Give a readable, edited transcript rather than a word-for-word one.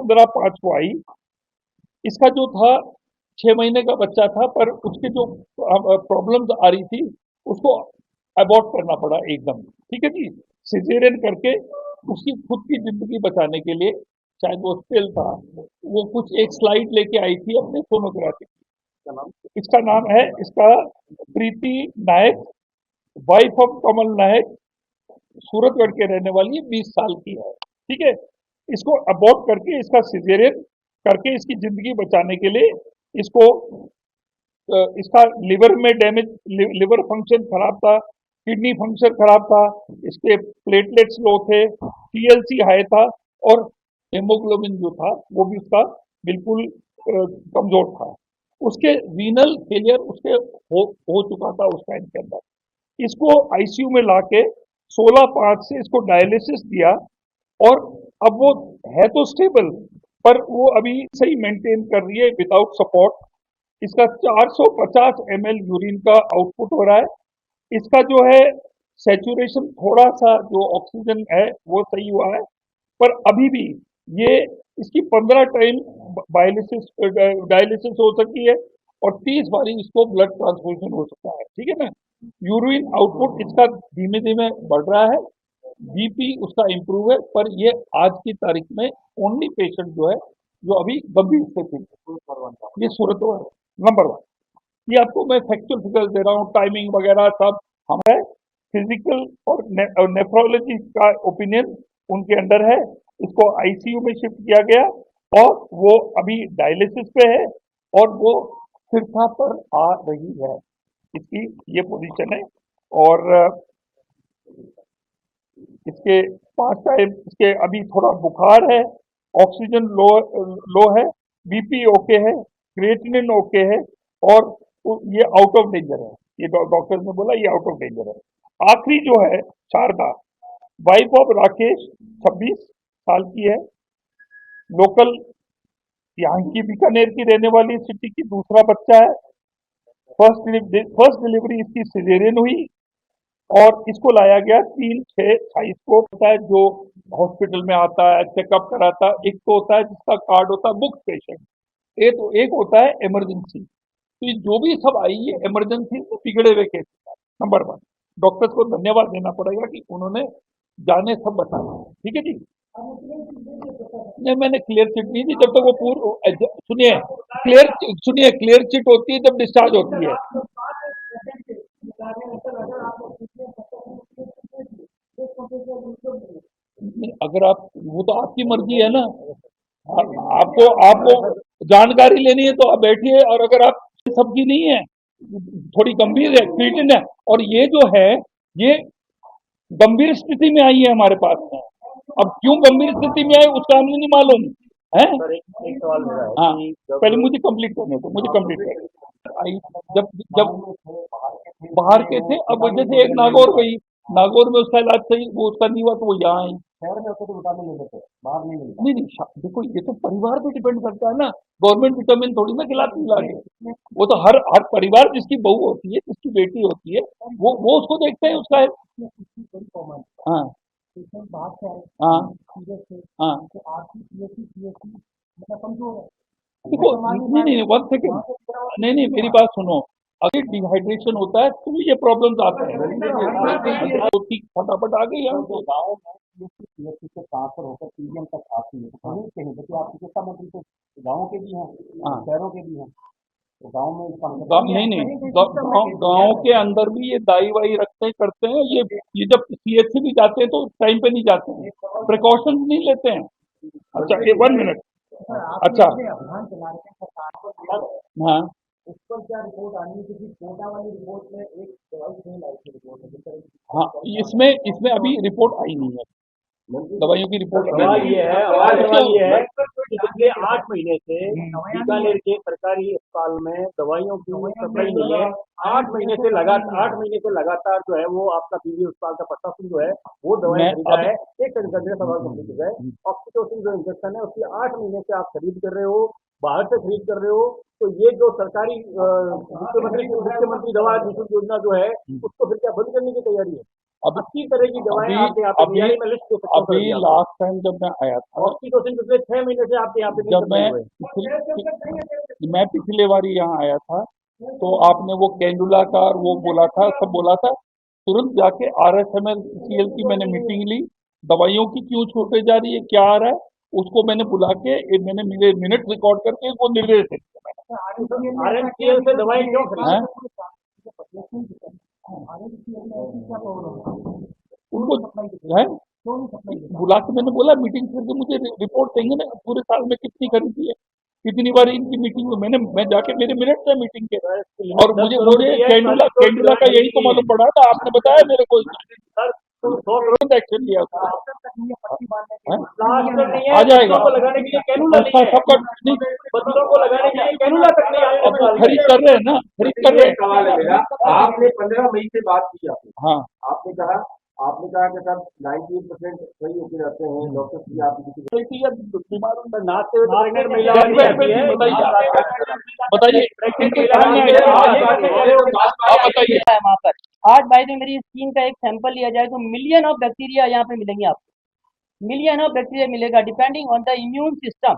15/5 को आई। इसका जो था 6 महीने का बच्चा था, पर उसके जो प्रॉब्लम्स आ रही थी उसको अबॉर्ट करना पड़ा एकदम। ठीक है जी, सिजेरियन करके उसकी खुद की जिंदगी बचाने के लिए, शायद वो स्टिल था, वो कुछ एक स्लाइड लेके आई थी अपने सोनोग्राफी की। इसका नाम है, इसका प्रीति नायक, वाइफ ऑफ कमल नायक, सूरतगढ़ के रहने वाली है, 20 साल की है। ठीक है, इसको अबॉर्ट करके, इसका सिजेरियन करके इसकी जिंदगी बचाने के लिए इसको इसका लिवर में डैमेज, लिवर फंक्शन खराब था, किडनी फंक्शन खराब था, इसके प्लेटलेट्स लो थे, टीएलसी हाई था, और हेमोग्लोबिन जो था वो भी उसका बिल्कुल कमजोर था। उसके रीनल फेलियर उसके हो चुका था उस टाइम के अंदर। इसको आईसीयू में लाके 16/5 से इसको डायलिसिस दिया, और अब वो है तो स्टेबल, पर वो अभी सही मेंटेन कर रही है विदाउट सपोर्ट। इसका 450 ml यूरिन का आउटपुट हो रहा है। इसका जो है सैचुरेशन, थोड़ा सा जो ऑक्सीजन है वो सही हुआ है, पर अभी भी ये, इसकी 15 टाइम डायलिसिस हो सकती है, और 30 बारी इसको ब्लड ट्रांसफ्यूजन हो सकता है। ठीक है ना। यूरिन आउटपुट इसका धीमे धीमे बढ़ रहा है, बीपी उसका इम्प्रूव है, पर ये आज की तारीख में ओनली पेशेंट जो है जो अभी गंभीर स्थिति में, ये सूरत नंबर 1। ये आपको मैं फैक्चुअल फिगर्स दे रहा हूँ, टाइमिंग वगैरह सब हम है। फिजिकल और नेफ्रोलॉजी का ओपिनियन उनके अंडर है। इसको आईसीयू में शिफ्ट किया गया, और वो अभी डायलिसिस पे है, और वो स्थिरता पर आ रही है, इसकी ये पोजीशन है। और इसके 5 टाइम, इसके अभी थोड़ा बुखार है, ऑक्सीजन लो लो है, बीपी ओके है, क्रिएटिनिन ओके है, और ये आउट ऑफ डेंजर है। ये डॉक्टर ने बोला ये आउट ऑफ डेंजर है। आखिरी जो है शारदा, वाइफ ऑफ राकेश, 26 साल की है, लोकल यहाँ की बीकानेर की रहने वाली सिटी की, दूसरा बच्चा है। फर्स्ट डिलीवरी इसकी सिजेरियन हुई, और इसको लाया गया 3/6/28 को। होता है जो हॉस्पिटल में आता है, चेकअप कराता है, एक तो होता है जिसका कार्ड होता है बुक पेशेंट, एक होता है इमरजेंसी। तो ये जो भी सब आई है इमरजेंसी से बिगड़े हुए केस। नंबर 1, डॉक्टर्स को धन्यवाद देना पड़ेगा कि उन्होंने जाने सब बताया। ठीक है जी। नहीं, मैंने क्लियर चिट नहीं दी, जब तक वो पूर्ण, सुनिए, क्लियर चिट होती है जब डिस्चार्ज होती है। नहीं, अगर आप, वो तो आपकी मर्जी है ना। आपको आपको जानकारी लेनी है तो आप बैठिए, और अगर आप, सबकी नहीं है, थोड़ी गंभीर है, क्रिटिन है, और ये जो है ये गंभीर स्थिति में आई है हमारे पास में। अब क्यों गंभीर स्थिति में आई उसका हमें नहीं मालूम है। सर, एक सवाल मेरा है हाँ, कि पहले मुझे कंप्लीट करने दो, मुझे कंप्लीट करने आई। जब जब बाहर के थे, अब जैसे एक नागौर गई, नागौर में उसका इलाज सही, वो उसका नहीं हुआ तो वो यहाँ आई। शहर में होते तो विटामिन ले लेते, बाहर नहीं मिलता। नहीं नहीं, देखो ये तो परिवार पे डिपेंड करता है ना, गवर्नमेंट विटामिन थोड़ी ना खिलाती लाके। वो तो हर हर परिवार, जिसकी बहू होती है, जिसकी बेटी होती है, वो उसको देखते हैं उसका। हाँ हाँ हाँ, देखो, नहीं नहीं, 1 सेकेंड, नहीं नहीं, मेरी बात सुनो। अगर डिहाइड्रेशन होता है तो ये प्रॉब्लम्स आते हैं, तो ठीक फटाफट आ गई तो हमको। गाँव में सीएससी से ट्रांसफर होकर पीजीएम तक आती है, तो कहीं कहीं देखिए आप चिकित्सा मंत्री तो गाँव के भी हैं, हाँ, शहरों के भी हैं, तो गाँव में इसका मतलब गाँव नहीं नहीं, गाँव के अंदर भी ये दाई वाई रखते हैं, करते हैं। ये जब सीएचसी भी जाते हैं तो टाइम पे नहीं जाते हैं, प्रिकॉशन नहीं लेते हैं। अच्छा, 1 मिनट। अच्छा, अभियान चला रहे हैं सरकार को, हाँ, उस पर क्या रिपोर्ट आनी है? क्योंकि कोटा वाली रिपोर्ट में एक दवाई फेल आई थी रिपोर्ट में, हाँ, इसमें इसमें अभी रिपोर्ट आई नहीं है, दवाइयों की रिपोर्ट अभी सवाल नहीं ये है, है। हमारा सवाल ये है कि पिछले 8 महीने से बीकानेर के सरकारी अस्पताल में दवाइयों की सप्लाई नहीं है। 8 महीने से लगातार जो है वो आपका पीजी अस्पताल का प्रशासन जो है वो दवाई मैं खरीदा अब है। एक सेकंड का मेरा सवाल कंप्लीट हो जाए। ऑक्सीटोसिन जो इंजेक्शन है उसकी 8 महीने से आप खरीद कर रहे हो, बाहर से खरीद कर रहे हो, तो ये जो सरकारी मुख्यमंत्री दवा निःशुल्क योजना जो है उसको फिर क्या बंद करने की तैयारी है? अभी 80 तरह की दवाएं अभी आपके यहाँ पे अभी नियारी में लिस्ट दे सकता हूँ अभी सर जी आपको। लास्ट टाइम जब मैं आया था, ऑक्सीटोसिन पिछले 6 महीने से आपके यहाँ पे नहीं जब सप्लाई हुए। मैं पिछले बार यहाँ आया था, तो आपने वो कैंडुला का और वो बोला था, सब बोला था। तुरंत जाके RSML की मैंने मीटिंग ली, दवाइयों की क्यों छूटे जा रही है, क्या आ रहा है, उसको मैंने बुला के मैंने मेरे मिनट रिकॉर्ड करके वो निर्देश दे दिए आरएमसीएल से दवाएं क्यों मैंने। हैं? खरीदी? उनको है बुला के मैंने बोला मीटिंग करके मुझे रिपोर्ट देंगे ना, पूरे साल में कितनी खरीदी है, कितनी बार इनकी मीटिंग में मैं जाके मेरे मिनट थे मीटिंग के, और मुझे कैंडुला कैंडुला का यही तो मालूम पड़ा था, आपने बताया मेरे को, सर तुरंत एक्शन लिया उसने। प्लास्टर नहीं है, आ जाएगा। बच्चों को लगाने के लिए कैनुला अच्छा नहीं है, सबका नहीं, बच्चों को लगाने के लिए कैनुला तक नहीं है। अब वो खरीद कर रहे हैं ना, खरीद कर रहे हैं। सवाल है मेरा, आपने 15 मई से बात की आपने हाँ आपने कहा कि सब 98% सही होके रहते हैं, डॉक्टर की आप किसी बीमार नाचते हुए प्रेग्नेंट महिला वाली आती है। बताइए इनके सामने आप बताइए। है वहाँ पर। आज भाई जो मेरी स्किन का एक सैंपल लिया जाए तो मिलियन ऑफ बैक्टीरिया यहाँ पे मिलेंगे आपको, मिलियन ऑफ बैक्टीरिया मिलेगा depending on the immune system.